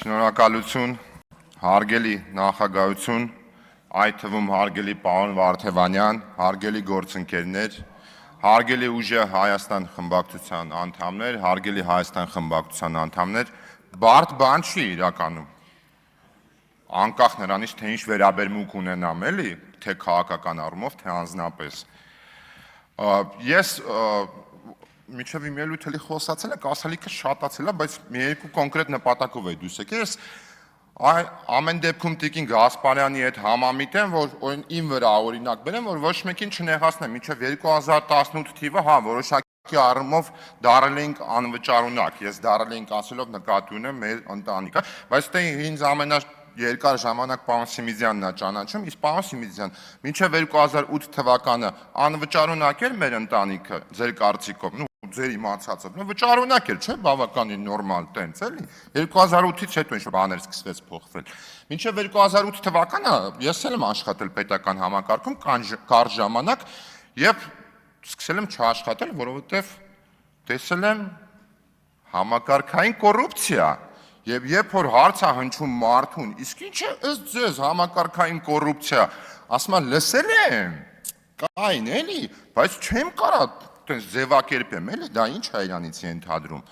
Շնորհակալություն, հարգելի նախագահություն, այդ թվում հարգելի պարոն Վարդևանյան, հարգելի գործընկերներ, հարգելի ուժը Հայաստան խմբակցության անդամներ, հարգելի Հայաստան խմբակցության անդամներ, բարդ բան չի իրականում, անկախ նրանից, թե ինչ վերաբերմունք ունենամ, էլի, թե քաղաքական առումով, թե անձնապես։ Ես միջև իմ ելույթը խոսացել եք, ասելիքը շատացել է, բայց մի երկու կոնկրետ նպատակով է դուս եկել։ Ես ամեն դեպքում Տիկին Գասպարյանի հետ համամիտ եմ, որ իմ վրա օրինակ բերեմ, որ ոչ մեկին չնեղացնեմ, մինչև 2018 թիվը, հա, որոշակի առումով դարել էինք անվճարունակ, ես դարել էինք ասելով նկատի ունեմ մեր ընտանիքը, բայց դե ինձ երկար ժամանակ պարոն Սիմիզյանն է ճանաչում, իսկ պարոն Սիմիզյան, մինչև 2008 թվականը անվճարունակ էր մեր ընտանիքը, ձեր կարծիքով, ձեր իմացածով, վճարունակ էր, չէ, բավականին նորմալ տենց, էլի, 2008-ից հետո ինչ բաներ սկսվեց փոխվել։ Մինչև 2008 թվականը ես էլ եմ աշխատել պետական համակարգում կարճ ժամանակ եւ սկսել եմ չաշխատել, որովհետեւ տեսել եմ համակարգային կոռուպցիա։ Եվ երբ որ հարց է հնչում մարդուն, իսկ ինչ է ըստ ձեզ համակարգային կոռուպցիա, ասում եմ լսել եմ, կային էլի, բայց չեմ կարա տենց ձևակերպեմ, էլի դա ինչ է իրանից ենթադրում։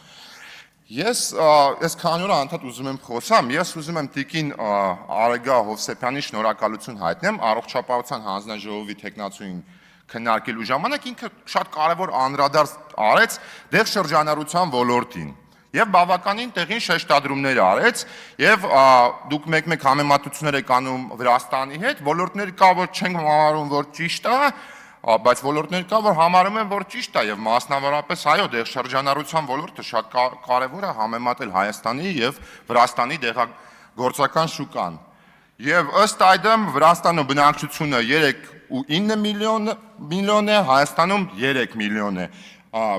Ես քանի օր անդադ ուզում եմ խոսամ, ես ուզում եմ Տիկին Արեգա Հովսեփյանին շնորհակալություն հայտնեմ առողջապահության հանձնաժողովի տեխնացուին քննարկելու ժամանակ ինքը շատ կարևոր անդրադարձ արեց դեղ շրջանառության ոլորտին։ Եվ բավականին տեղին շեշտադրումներ արեց, եւ դուք մեկ-մեկ համեմատություններ եք անում Վրաստանի հետ, ոլորտներ կա, որ չենք համարում, որ ճիշտ է, բայց ոլորտներ կա, որ համարում են, որ ճիշտ է, եւ մասնավորապես այո, դեղ շրջանառության ոլորտը շատ կարեւոր է համեմատել Հայաստանի եւ Վրաստանի դեղագործական շուկան։ Եվ ըստ այդմ Վրաստանում բնակչությունը 3.9 միլիոն է, Հայաստանում 3 միլիոն է։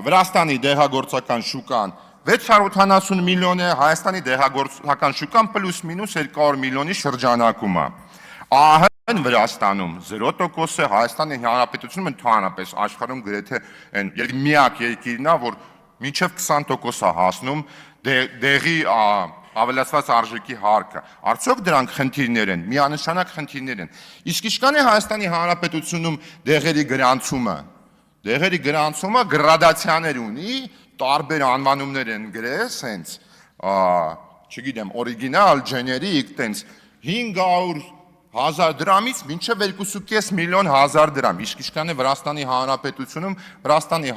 Վրաստանի դեղագործական շուկան 680 միլիոն է, Հայաստանի դեղագործական շուկան պլյուս-մինուս 200 միլիոնի շրջանակում է։ ԱՀ-ն Վրաստանում 0% է, Հայաստանի Հանրապետությունում ընդհանրապես աշխարհում գրեթե միակ երկիրն է, որ մինչև 20% է հասնում դեղի ավելացված արժեքի հարկը։ Արդյոք դրանք խնդիրներ են, միանշանակ խնդիրներ են։ Իսկ ինչքան է Հայաստանի Հանրապետությունում դեղերի գրանցումը։ Դեղերի գրանցումը գրադացիաներ ունի, տարբեր անվանումներ են գրել, սենց, չգիտեմ, օրիգինալ, ջեներիկ, տենց 500,000 դրամից մինչև 2.5 միլիոն հազար դրամ, իսկ ինչքան է Վրաստանի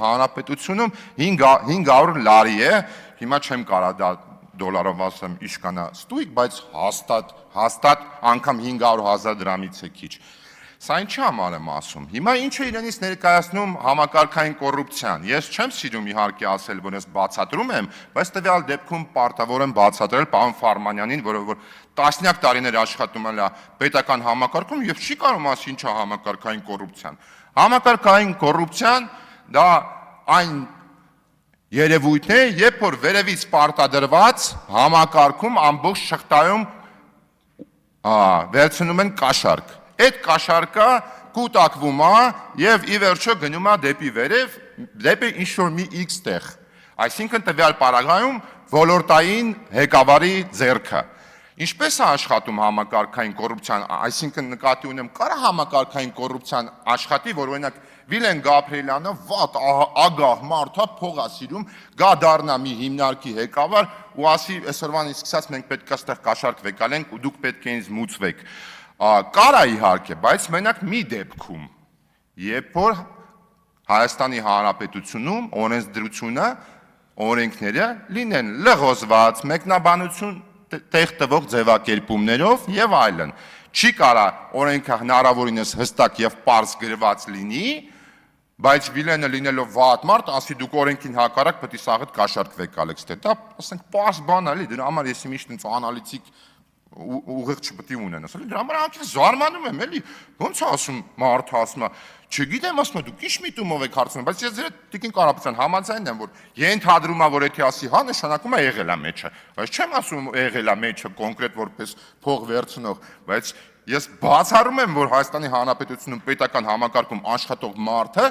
Հանրապետությունում 500 լարի է, հիմա չեմ կարա դա դոլարով ասեմ իշկանա ստույգ, բայց հաստատ անգամ 500,000 դրամից է քիչ։ Սա ինչի համար եմ ասում։ Հիմա ինչ է իրենից ներկայացնում համակարգային կոռուպցիան։ Ես չեմ սիրում իհարկե ասել, որ ես բացատրում եմ, բայց տվյալ դեպքում պարտավոր եմ բացատրել պարոն Ֆարմանյանին, որ տասնյակ տարիներ աշխատում է պետական համակարգում եւ չի կարող ասի ինչ է համակարգային կոռուպցիան։ Համակարգային կոռուպցիան դա այն երևույթն է, երբ որ վերևից պարտադրված համակարգում ամբողջ շղթայում վերցնում են կաշառք։ Այդ կաշառքը կուտակվում է եւ ի վերջո գնում է դեպի վերև, դեպի ինչ-որ մի X տեղ։ Այսինքն տվյալ պարագայում ոլորտային ղեկավարի ձեռքը։ Ինչպես է աշխատում համակարգային կոռուպցիան, այսինքն նկատի ունեմ, կարա համակարգային կոռուպցիան աշխատի, որ օրինակ Վիլեն Գաբրիելյանը վատ ագահ մարդ է, փող է սիրում, գա դառնա մի հիմնարկի ղեկավար ու ասի այսօրվանից սկսած մենք պետք է այստեղ կաշառք վեկալենք ու դուք պետք է ինձ մուծվեք։ Կարա իհարկե, բայց մենակ մի դեպքում, երբ որ Հայաստանի Հանրապետությունում օրենսդրությունը, օրենքները լինեն լղոզված, մեկնաբանություն տեղ տվող ձևակերպումներով եւ այլն։ Չի կարա օրենքը հնարավորինս հստակ եւ պարզ գրված լինի, բայց Վիլենը լինելով վատ մարդ, ասի դուք օրենքին հակառակ պետք է սաղդ կաշառք վեկալեք, դա ասենք պարզ բան է, դրա համար ես միշտ ինձ անալիտիկ ուղիղ չպետք է ունենաս, դրա համար անկեղծ զարմանում եմ, էլի, ոնց է ասում մարդը ասում է, չգիտեմ, ասում է դուք ինչ միտումով եք հարցնում, բայց ես ձեր Տիկին Կարապետյան համաձայն եմ, որ ենթադրում է, որ եթե ասի հա, նշանակում է եղել է մեջը, բայց չեմ ասում եղել է մեջը կոնկրետ որպես փող վերցնող, բայց ես բացառում եմ, որ Հայաստանի Հանրապետությունում պետական համակարգում աշխատող մարդը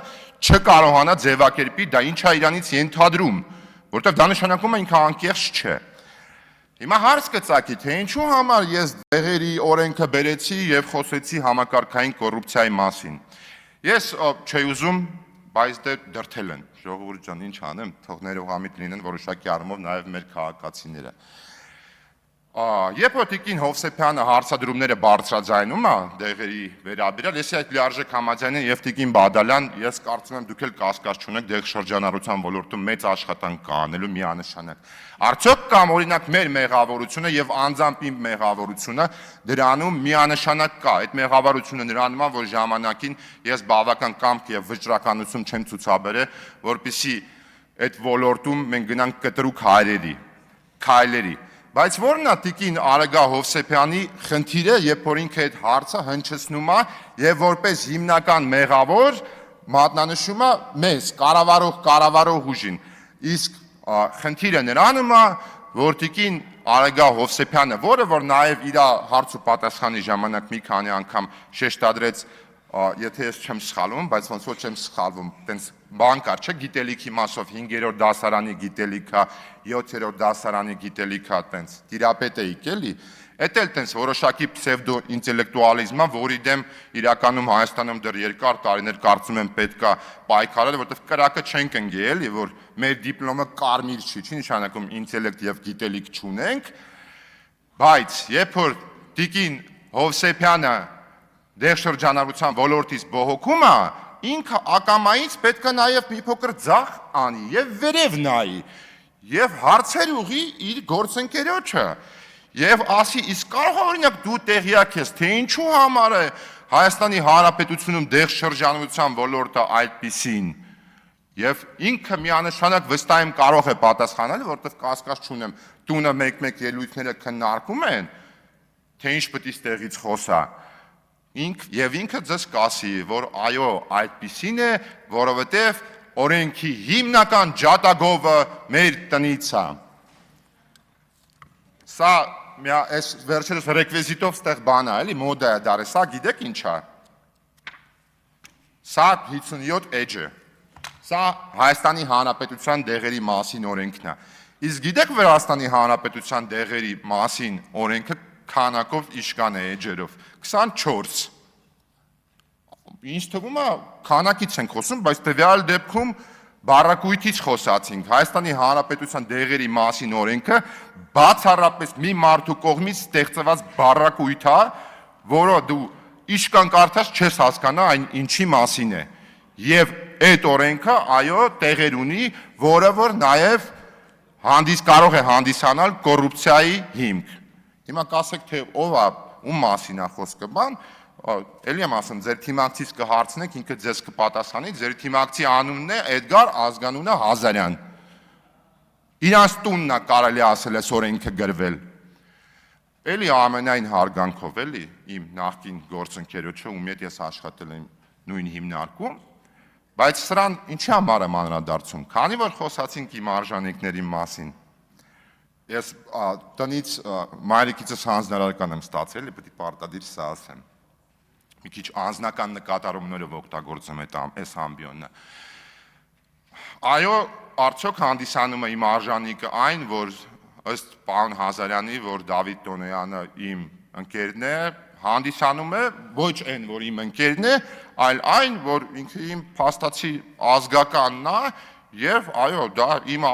չկարողանա ձևակերպի դա ինչ է իրանից ենթադրում, որտեղ դա նշանակում է ինքը անկեղծ չէ։ Հիմա հարց կծակի, թե ինչու համար ես դեղերի օրենքը բերեցի եւ խոսեցի համակարգային կոռուպցիայի մասին։ Ես չէի ուզում, բայց դե դրթել են։ Ժողովուրդ ջան, ինչ անեմ, թող ներողամիտ լինեն որոշակի առումով նաեւ մեր քաղաքացիները։ Երբ որ Տիկին Հովսեփյանը հարցադրումները բարձրաձայնում է դեղերի վերաբերյալ, ես այդ լիարժեք համաձայնեմ եւ Տիկին Բադալյան, ես կարծում եմ դուք էլ կասկած չունեք դեղ շրջանառության ոլորտում մեծ աշխատանք կա անելու միանշանակ։ Արդյոք կամ օրինակ մեր մեղավորությունը եւ անձամբ իմ մեղավորությունը դրանում միանշանակ կա։ Այդ մեղավորությունը նրանում է, որ ժամանակին ես բավական կամք եւ վճռականություն չեմ ցուցաբերել, որպեսզի այդ ոլորտում մենք գնանք կտրուկ քայլերի։ Բայց որն է Տիկին Արեգա Հովսեփյանի խնդիրը, երբ որ ինքը այդ հարցը հնչեցնում է եւ որպես հիմնական մեղավոր մատնանշում է մեզ կառավարող ուժին։ Իսկ խնդիրը նրանում է, որ Տիկին Արեգա Հովսեփյանը, որը որ նաեւ իր հարց ու պատասխանի ժամանակ մի քանի անգամ շեշտադրեց, եթե ես չեմ սխալվում, բայց ոնց որ չեմ սխալվում, տենց բան կար, չէ, գիտելիքի մասով 5-րդ դասարանի գիտելիքա, 7-րդ դասարանի գիտելիքա, տենց տիրապետ էիք էլի, էդ էլ տենց որոշակի պսևդո ինտելեկտուալիզմա, որի դեմ իրականում Հայաստանում դեռ երկար տարիներ կարծում եմ պետքա պայքարել, որովհետև կրակը չենք ընկել էլի, որ մեր դիպլոմը կարմիր չի նշանակում ինտելեկտ եւ գիտելիք չունենք, բայց երբ որ Տիկին Հովսեփյանը դեղ շրջանառության ոլորտից բողոքում է, ինքը ակամայից պետք է նաև մի փոքր ձախ անի եւ վերև նայի եւ հարցեր ուղի իր գործընկերոջը եւ ասի իսկ կարող է օրինակ դու տեղյակ ես թե ինչու համար է Հայաստանի Հանրապետությունում դեղ շրջանառության ոլորտը այդպիսին եւ ինքը միանշանակ վստահ եմ կարող է պատասխանել որովհետեւ կասկած չունեմ տունը մեկ-մեկ ելույթները քննարկում են թե ինչ պետք է ստեղից խոսա Ինքը ձեզ կասի, որ այո, այդպիսին է, որովհետև օրենքի հիմնական ջատագովը մեր տնից է։ Սա այս վերջերս ռեկվիզիտով ստեղ բան է, էլի մոդա է դարը, սա գիտեք ինչ է։ Սա 57 էջը։ Սա Հայաստանի Հանրապետության դեղերի մասին օրենքն է։ Իսկ գիտեք Վրաստանի Հանրապետության դեղերի մասին օրենքը քանակով իշկան է էջերով 24 Ինչ թվում է քանակից ենք խոսում, բայց տվյալ դեպքում բառակույտից խոսացինք Հայաստանի Հանրապետության դեղերի մասին օրենքը բացառապես մի մարդու կողմից ստեղծված բառակույտ է, որը դու իշկան կարդաս չես հասկանա այն ինչի մասին է։ Եվ այդ օրենքը այո տեղեր ունի, որը որ նաև կարող է հանդիսանալ կոռուպցիայի հիմք։ Հիմա կասեք թե ով է, ում մասին է խոսքը բան, էլի եմ ասում, ձեր թիմակցից կհարցնեք, ինքը ձեզ կպատասխանի, ձեր թիմակցի անունն է Էդգար Ազգանունը Հազարյան։ Իրանց տունն է կարելի ասել այս օրենքը գրվել։ Էլի ամենայն հարգանքով էլի իմ նախկին գործընկերոջը, ում հետ ես աշխատել եմ նույն հիմնարկում, բայց սրան ինչի համար եմ անդրադարձում, քանի որ խոսացինք իմ արժանինքների մասին։ Ես տնից մայրիկիցս հանձնարարական եմ ստացել, էլի պետք է պարտադիր սա ասեմ։ Մի քիչ անձնական նկատառումներով օգտագործում այս ամբիոնը։ Այո, արդյոք հանդիսանում է իմ արժանինքը այն, որ ըստ պարոն Հազարյանի, որ Դավիթ Տոնոյանը իմ ընկերն է, հանդիսանում է ոչ այն, որ իմ ընկերն է, այլ այն, որ ինքը իմ փաստացի ազգականն է, եւ այո, դա իմ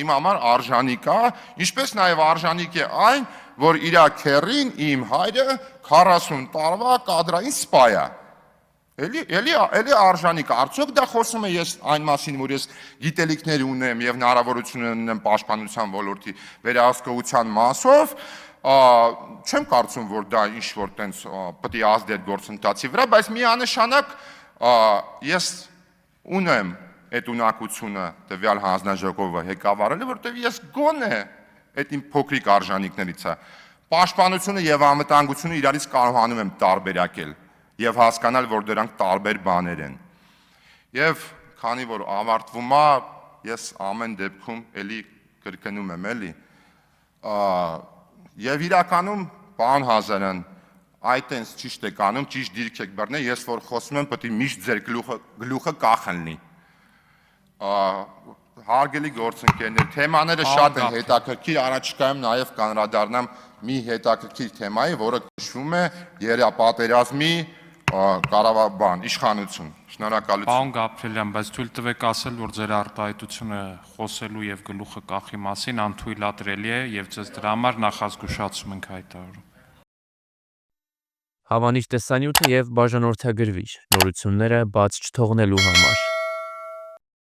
համար արժանիք է, ինչպես նաեւ արժանիք է այն, որ իր քերին իմ հայրը 40 տարվա կադրային սպա է։ Էլի արժանիք է։ Արդյոք դա խոսում է ես այն մասին, որ ես գիտելիքներ ունեմ եւ հնարավորություն ունեմ պաշտպանության ոլորտի վերահսկողության մասով, չեմ կարծում, որ դա ինչ որ տենց պետք է ազդի այդ գործընթացի վրա, բայց միանշանակ ես ունեմ այդ ունակությունը տվյալ հանձնաժողովը ղեկավարելու, որտեղ ես գոնե այդ իմ փոքրիկ արժանինքներից է։ Պաշտպանությունը եւ անվտանգությունը իրարից կարողանում եմ տարբերակել եւ հասկանալ, որ դրանք տարբեր բաներ են։ Եվ քանի որ ավարտվում է, ես ամեն դեպքում էլի կրկնում եմ, էլի։ Եվ իրականում, պարոն Հազարյան, այդ այնս ճիշտ եք անում, ճիշտ դիրք եք բռնել, ես որ խոսում եմ, պետք է միշտ ձեր գլուխը կախ լինի։ Հարգելի գործընկերներ, թեմաները շատ են հետաքրքիր, առաջիկայում նաև կանրադառնամ մի հետաքրքիր թեմայի, որը կոչվում է երապատերազմի իշխանություն։ Շնորհակալություն։ Պարոն Գաբրելյան, բայց թույլ տվեք ասել, որ ձեր արտահայտությունը խոսելու եւ գլուխը կախի մասին անթույլատրելի է եւ ձեզ դրա համար նախազգուշացում ենք հայտարարում։ Հավանիր տեսանյութը եւ բաժանորդագրվիր նորությունները բաց չթողնելու համար։